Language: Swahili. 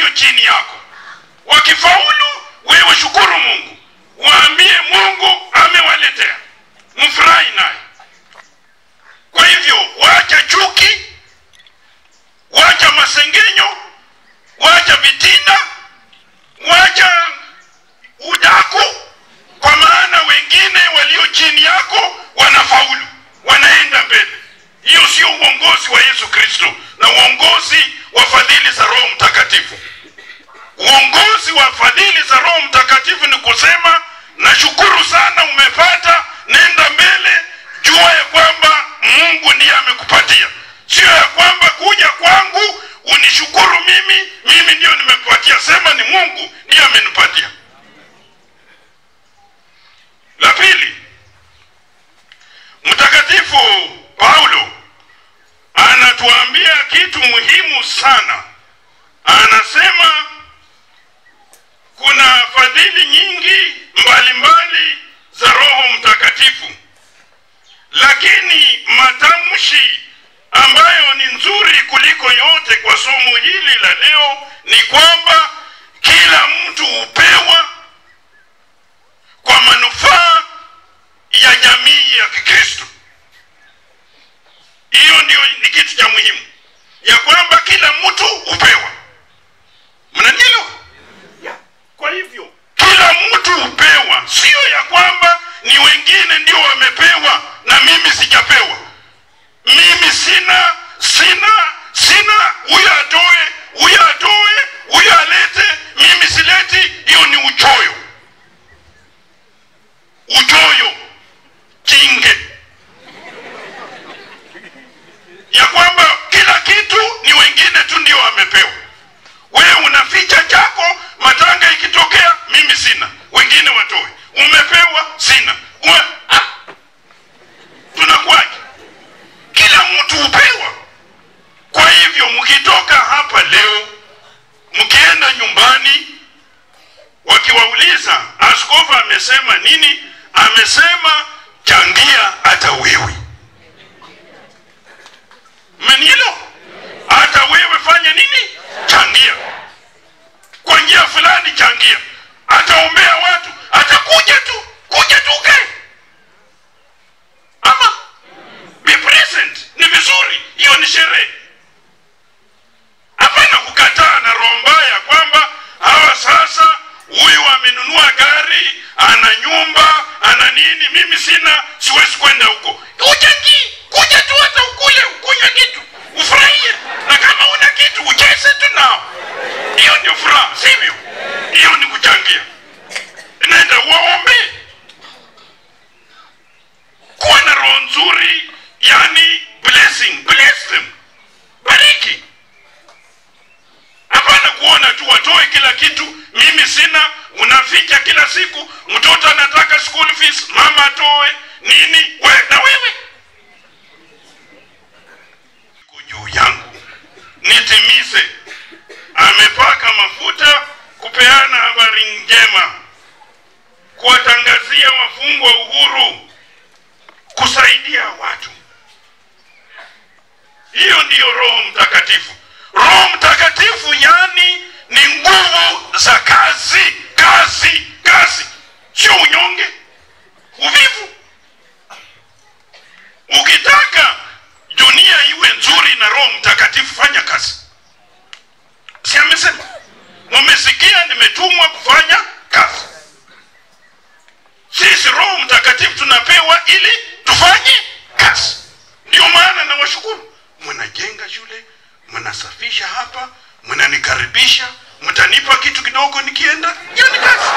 walio chini yako. Wakifaulu, wewe shukuru Mungu, waambie Mungu amewaletea, mfurahi naye. Kwa hivyo wacha chuki, wacha masengenyo, wacha vitina, wacha udaku, kwa maana wengine walio chini yako wanafaulu, wanaenda mbele. Hiyo sio uongozi wa Yesu Kristo na uongozi wa fadhili za Roho Mtakatifu. Uongozi wa fadhili za Roho Mtakatifu ni kusema, nashukuru sana umepata, nenda mbele, jua ya kwamba Mungu ndiye amekupatia. Sio ya kwamba kuja kwangu unishukuru mimi ndio nimekupatia. Sema ni Mungu ndiye amenipatia. La pili, Mtakatifu Paulo anatuambia kitu muhimu sana. Anasema kuna fadhili nyingi mbalimbali za Roho Mtakatifu, lakini matamshi ambayo ni nzuri kuliko yote kwa somo hili la leo ni kwamba kila mtu hupewa kwa manufaa ya jamii ya Kikristo. Hiyo ndio ni kitu cha muhimu, ya kwamba kila mtu hupewa. Mnanielewa? Kwa hivyo kila mtu hupewa, sio ya kwamba ni wengine ndio wamepewa na mimi sijapewa. Mimi sina huyu atoe, huyu alete, mimi sileti. Hiyo ni uchoyo kinge, ya kwamba kila kitu ni wengine tu ndio wamepewa. Wewe unaficha chako, matanga ikitokea mimi sina, wengine watoe. Umepewa, sina. Tunakuaje? Kila mtu hupewa. Kwa hivyo mkitoka hapa leo, mkienda nyumbani, wakiwauliza askofu amesema nini, amesema changia hata wewe. Mmenilo? Hata wewe fanya nini? Changia. Kwa njia fulani changia. Ataombea watu, atakuja tu ukae. Ama be present, ni vizuri, hiyo ni sherehe. Hapana kukataa na roho mbaya kwamba hawa sasa huyu amenunua gari, ana nyumba, ana nini, mimi sina, siwezi kwenda huko. Kuja tu hata ukule, ukunywe kitu, ufurahie. Na kama una kitu ucheze tu nao. Hiyo ndio furaha, sivyo? Hiyo ni kuchangia. Nenda waombe. Kuwa na roho nzuri, yani bless them. Bariki. Hapana kuona tu watoe kila kitu, mimi sina, unaficha kila siku. Mtoto anataka school fees, mama atoe nini, na wewe juu yangu nitimize. Amepaka mafuta kupeana habari njema, kuwatangazia wafungwa uhuru, kusaidia watu. Hiyo ndiyo Roho Mtakatifu. Roho Mtakatifu yani ni nguvu za kazi, sio unyonge, uvivu. Ukitaka dunia iwe nzuri na Roho Mtakatifu, fanya kazi. Si amesema? Mmesikia nimetumwa kufanya kazi. Sisi Roho Mtakatifu tunapewa ili tufanye kazi. Ndio maana na washukuru, mnajenga shule, mnasafisha hapa, mnanikaribisha, mtanipa kitu kidogo nikienda. Hiyo ni kazi.